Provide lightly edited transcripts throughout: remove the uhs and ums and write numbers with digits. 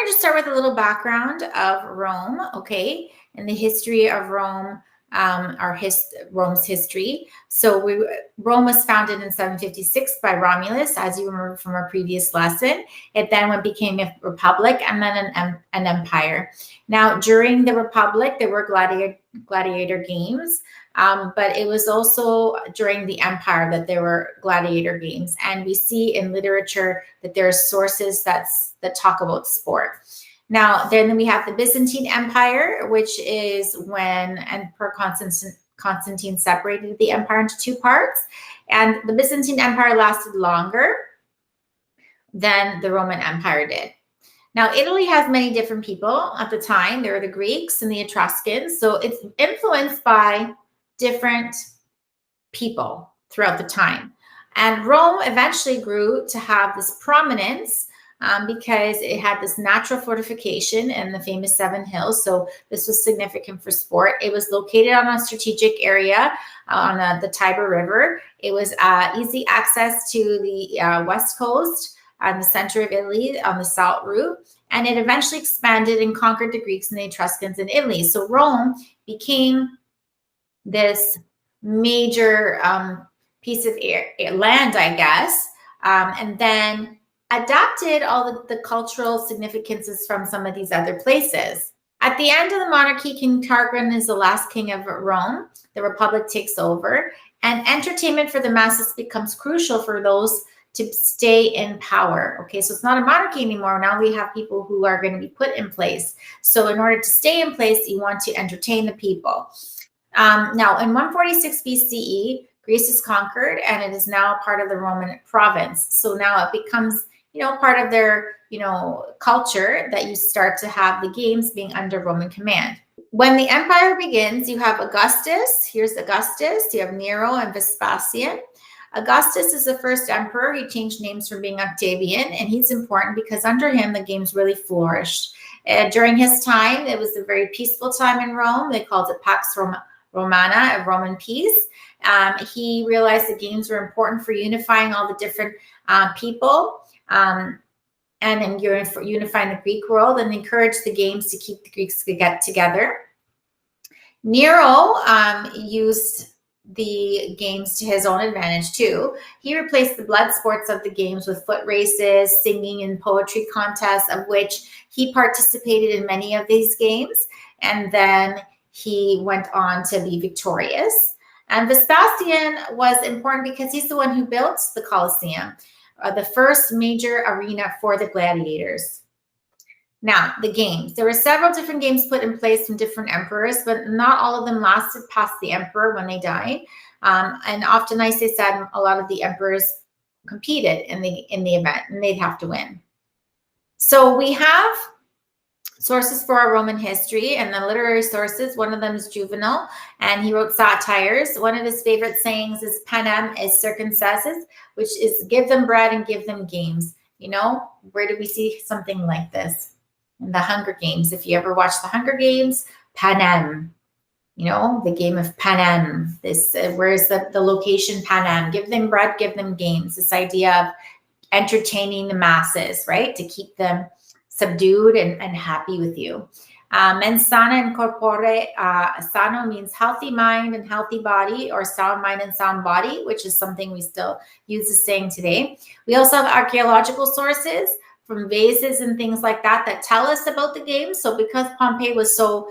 to just start with a little background of Rome, okay, and the history of Rome, Rome's history. So Rome was founded in 756 by Romulus, as you remember from our previous lesson. It then became a republic and then an empire. Now, during the republic, there were gladiator games, but it was also during the empire that there were gladiator games. And we see in literature that there are sources that talk about sport. Now, then we have the Byzantine Empire, which is when Emperor Constantine separated the empire into two parts. And the Byzantine Empire lasted longer than the Roman Empire did. Now, Italy has many different people at the time. There were the Greeks and the Etruscans. So it's influenced by different people throughout the time. And Rome eventually grew to have this prominence because it had this natural fortification in the famous Seven Hills. So this was significant for sport. It was located on a strategic area on the Tiber River. It was easy access to the west coast and the center of Italy on the Salt route. And it eventually expanded and conquered the Greeks and the Etruscans in Italy. So Rome became this major piece of land, I guess, and then adapted all the cultural significances from some of these other places. At the end of the monarchy, King Tarquin is the last king of Rome. The republic takes over, and entertainment for the masses becomes crucial for those to stay in power. Okay, so it's not a monarchy anymore. Now we have people who are going to be put in place. So in order to stay in place, you want to entertain the people. Now, in 146 BCE, Greece is conquered, and it is now part of the Roman province. So now it becomes, part of their, culture that you start to have the games being under Roman command. When the empire begins, you have Augustus. Here's Augustus. You have Nero and Vespasian. Augustus is the first emperor. He changed names from being Octavian, and he's important because under him, the games really flourished. During his time, it was a very peaceful time in Rome. They called it Pax Romana, a Roman peace. He realized the games were important for unifying all the different people and in unifying the Greek world, and encouraged the games to keep the Greeks to get together. Nero used the games to his own advantage too. He replaced the blood sports of the games with foot races, singing, and poetry contests, of which he participated in many of these games. And then he went on to be victorious. And Vespasian was important because he's the one who built the Colosseum, the first major arena for the gladiators. Now, the games. There were several different games put in place from different emperors, but not all of them lasted past the emperor when they died. And often, as I said, a lot of the emperors competed in the event, and they'd have to win. So we have sources for our Roman history and the literary sources. One of them is Juvenal, and he wrote satires. One of his favorite sayings is "Panem est circumcises," which is "give them bread and give them games." Where do we see something like this? In the Hunger Games. If you ever watch the Hunger Games, Panem, the game of Panem. Where's the location Panem? Give them bread, give them games. This idea of entertaining the masses, right? To keep them subdued and happy with you. Mens sana in corpore sano means healthy mind and healthy body, or sound mind and sound body, which is something we still use the saying today. We also have archaeological sources from vases and things like that tell us about the games. So because Pompeii was so,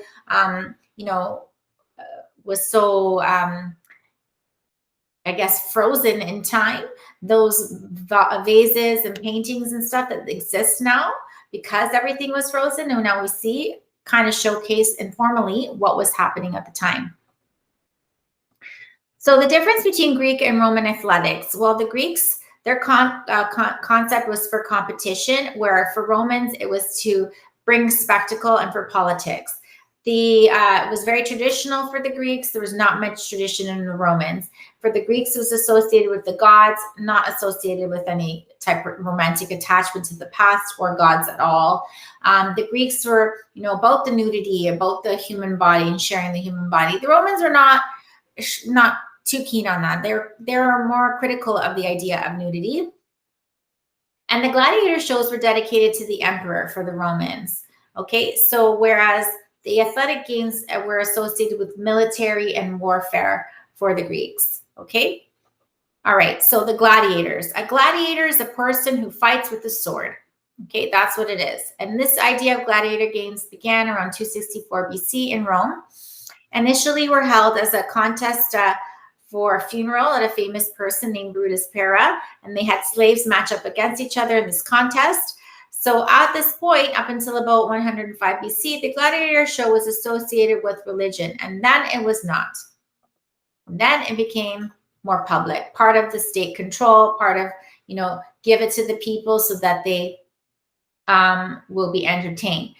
frozen in time, those vases and paintings and stuff that exist now, because everything was frozen, and now we see, kind of showcase informally what was happening at the time. So the difference between Greek and Roman athletics. Well, the Greeks, their concept was for competition, where for Romans, it was to bring spectacle and for politics. It was very traditional for the Greeks. There was not much tradition in the Romans. For the Greeks, it was associated with the gods, not associated with any type of romantic attachment to the past or gods at all. The Greeks were, about the nudity, about the human body and sharing the human body. The Romans are not too keen on that. They're more critical of the idea of nudity. And the gladiator shows were dedicated to the emperor for the Romans. Okay, so whereas the athletic games were associated with military and warfare for the Greeks. Okay, all right, so the gladiators. A gladiator is a person who fights with a sword. Okay, that's what it is. And this idea of gladiator games began around 264 BC in Rome. Initially were held as a contest for a funeral at a famous person named Brutus Pera, and they had slaves match up against each other in this contest. So at this point, up until about 105 BC, the gladiator show was associated with religion, and then it was not. Then it became more public, part of the state control, part of, give it to the people so that they will be entertained.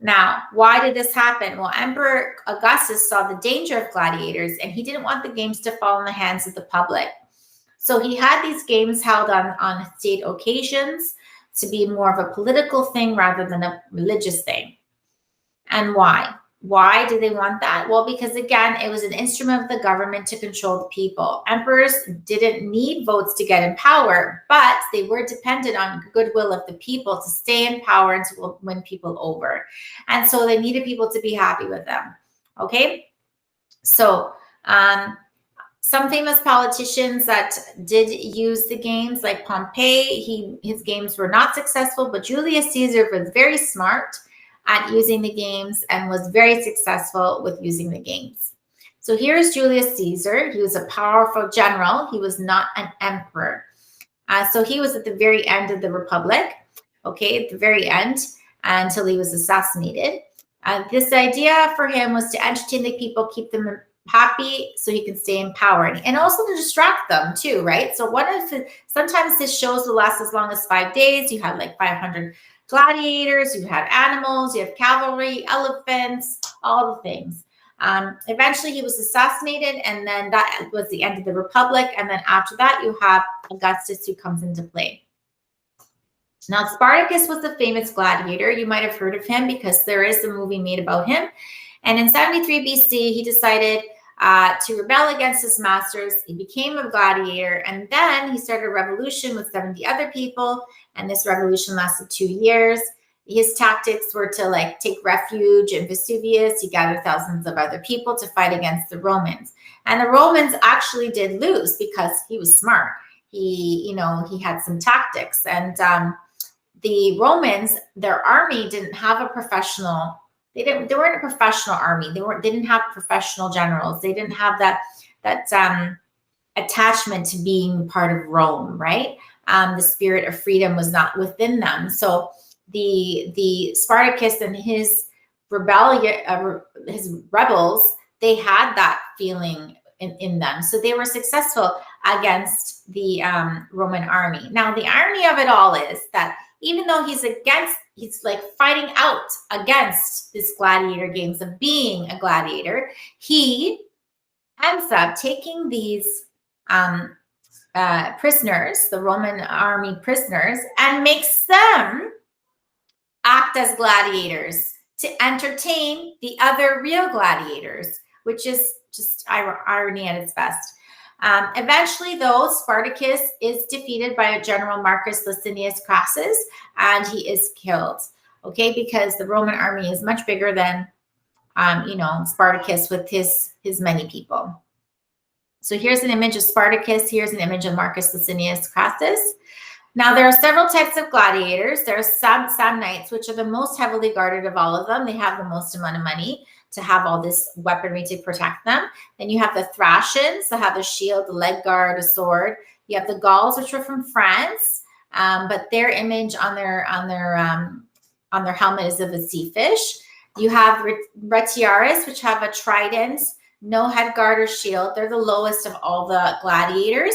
Now, why did this happen? Well, Emperor Augustus saw the danger of gladiators, and he didn't want the games to fall in the hands of the public. So he had these games held on state occasions to be more of a political thing rather than a religious thing. And why? Why do they want that? Well, because again, it was an instrument of the government to control the people. Emperors didn't need votes to get in power, but they were dependent on goodwill of the people to stay in power and to win people over. And so they needed people to be happy with them. Okay? So some famous politicians that did use the games, like Pompey, his games were not successful, but Julius Caesar was very smart at using the games and was very successful with using the games. So here's Julius Caesar. He was a powerful general. He was not an emperor. So he was at the very end of the Republic, okay, at the very end, until he was assassinated. This idea for him was to entertain the people, keep them happy so he can stay in power, and also to distract them too, right? So sometimes his shows will last as long as 5 days. You have like 500 gladiators, you have animals, you have cavalry, elephants, all the things. Eventually he was assassinated, and then that was the end of the Republic. And then after that, you have Augustus, who comes into play. Now, Spartacus was a famous gladiator. You might have heard of him because there is a movie made about him. And in 73 BC, he decided to rebel against his masters. He became a gladiator, and then he started a revolution with 70 other people, and this revolution lasted 2 years. His tactics were to take refuge in Vesuvius. He gathered thousands of other people to fight against the Romans, and the Romans actually did lose because he was smart. He had some tactics, and the Romans, their army didn't have a professional. They weren't a professional army. They didn't have professional generals. They didn't have that attachment to being part of Rome, right? The spirit of freedom was not within them. So the Spartacus and his rebels, they had that feling in them. So they were successful against the Roman army. Now, the irony of it all is that even though he's fighting out against this gladiator games of being a gladiator, he ends up taking these prisoners, the Roman army prisoners, and makes them act as gladiators to entertain the other real gladiators, which is just irony at its best. Eventually, though, Spartacus is defeated by a general, Marcus Licinius Crassus, and he is killed, okay, because the Roman army is much bigger than, Spartacus with his many people. So here's an image of Spartacus. Here's an image of Marcus Licinius Crassus. Now, there are several types of gladiators. There are Samnites, which are the most heavily guarded of all of them. They have the most amount of money to have all this weaponry to protect them. Then you have the Thracians that have a shield, a leg guard, a sword. You have the Gauls, which are from France, but their image on their helmet is of a sea fish. You have Retiaris, which have a trident, no head guard or shield. They're the lowest of all the gladiators.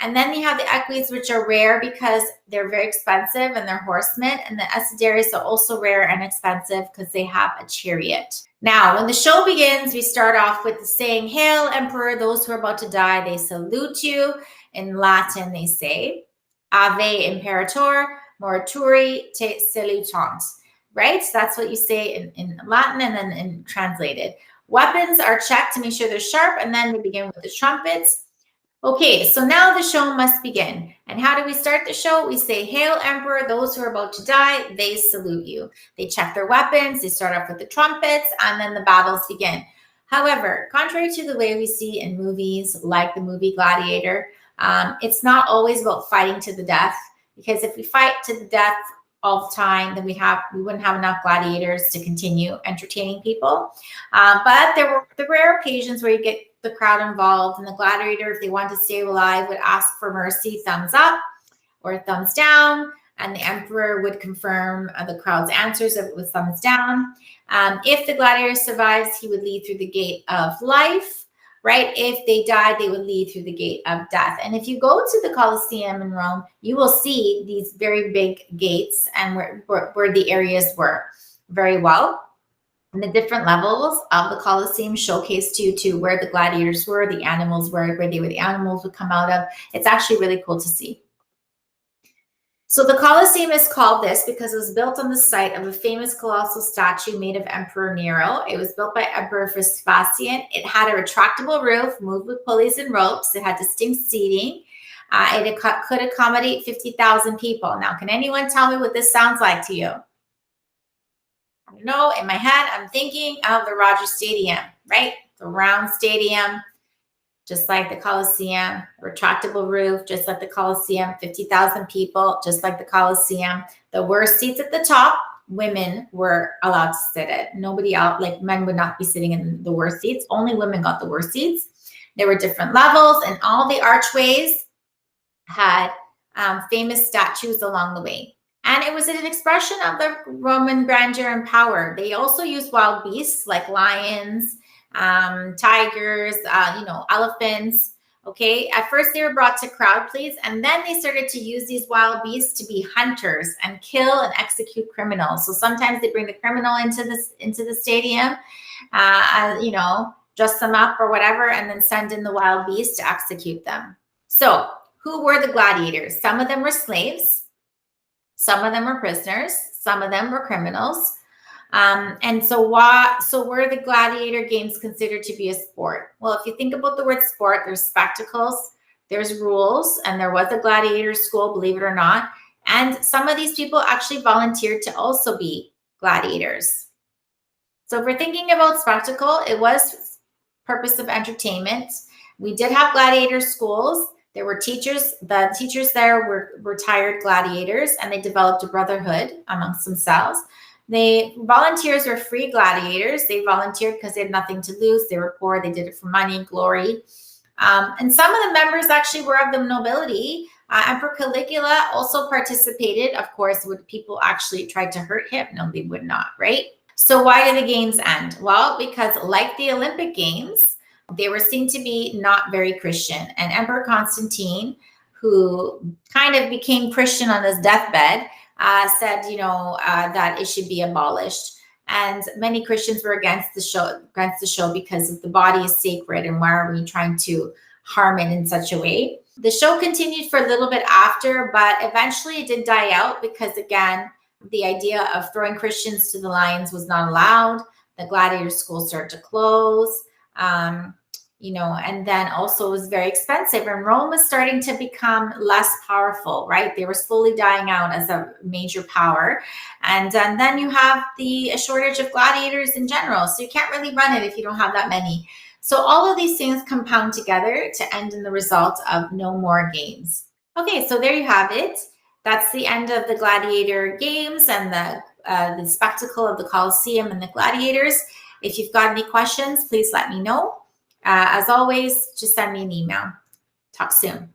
And then you have the Eques, which are rare because they're very expensive and they're horsemen. And the Esidaris are also rare and expensive because they have a chariot. Now, when the show begins, we start off with the saying, "Hail, Emperor, those who are about to die, they salute you." In Latin, they say, "Ave, Imperator, morituri te salutant." Right? So that's what you say in Latin and then in translated. Weapons are checked to make sure they're sharp, and then we begin with the trumpets. Okay, so now the show must begin. And how do we start the show? We say, "Hail, Emperor, those who are about to die, they salute you." They check their weapons, they start off with the trumpets, and then the battles begin. However, contrary to the way we see in movies like the movie Gladiator, it's not always about fighting to the death, because if we fight to the death all the time, then we wouldn't have enough gladiators to continue entertaining people. But there were the rare occasions where you get the crowd involved, and the gladiator, if they wanted to stay alive, would ask for mercy, thumbs up or thumbs down, and the emperor would confirm the crowd's answers if it was thumbs down. If the gladiator survives, he would lead through the gate of life, right? If they died, they would lead through the gate of death. And if you go to the Colosseum in Rome, you will see these very big gates and where the areas were very well. And the different levels of the Colosseum showcased you to where the gladiators were, the animals were, where the animals would come out of. It's actually really cool to see. So the Colosseum is called this because it was built on the site of a famous colossal statue made of Emperor Nero. It was built by Emperor Vespasian. It had a retractable roof, moved with pulleys and ropes. It had distinct seating. It could accommodate 50,000 people. Now, can anyone tell me what this sounds like to you? I don't know, in my head, I'm thinking of the Rogers Stadium, right? The round stadium, just like the Coliseum, retractable roof, just like the Coliseum, 50,000 people, just like the Coliseum. The worst seats at the top, women were allowed to sit at. Nobody else, like men would not be sitting in the worst seats. Only women got the worst seats. There were different levels, and all the archways had famous statues along the way. And it was an expression of the Roman grandeur and power. They also used wild beasts like lions, tigers, elephants. Okay. At first they were brought to crowd please, and then they started to use these wild beasts to be hunters and kill and execute criminals. So sometimes they bring the criminal into the stadium, dress them up or whatever, and then send in the wild beast to execute them. So who were the gladiators? Some of them were slaves. Some of them were prisoners. Some of them were criminals. And so were the gladiator games considered to be a sport? Well, if you think about the word sport, there's spectacles, there's rules, and there was a gladiator school, believe it or not. And some of these people actually volunteered to also be gladiators. So if we're thinking about spectacle, it was purpose of entertainment. We did have gladiator schools. There were teachers. The teachers there were retired gladiators, and they developed a brotherhood amongst themselves. Volunteers were free gladiators. They volunteered because they had nothing to lose. They were poor. They did it for money, glory. And some of the members actually were of the nobility. Emperor Caligula also participated. Of course, would people actually try to hurt him? No, they would not, right? So why did the games end? Well, because like the Olympic Games, they were seen to be not very Christian. And Emperor Constantine, who kind of became Christian on his deathbed, said, that it should be abolished. And many Christians were against the show because the body is sacred, and why are we trying to harm it in such a way? The show continued for a little bit after, but eventually it did die out because, again, the idea of throwing Christians to the lions was not allowed. The gladiator schools started to close. And then also it was very expensive, and Rome was starting to become less powerful, right? They were slowly dying out as a major power. And then you have a shortage of gladiators in general. So you can't really run it if you don't have that many. So all of these things compound together to end in the result of no more games. Okay, so there you have it. That's the end of the Gladiator Games and the spectacle of the Colosseum and the gladiators. If you've got any questions, please let me know. As always, just send me an email. Talk soon.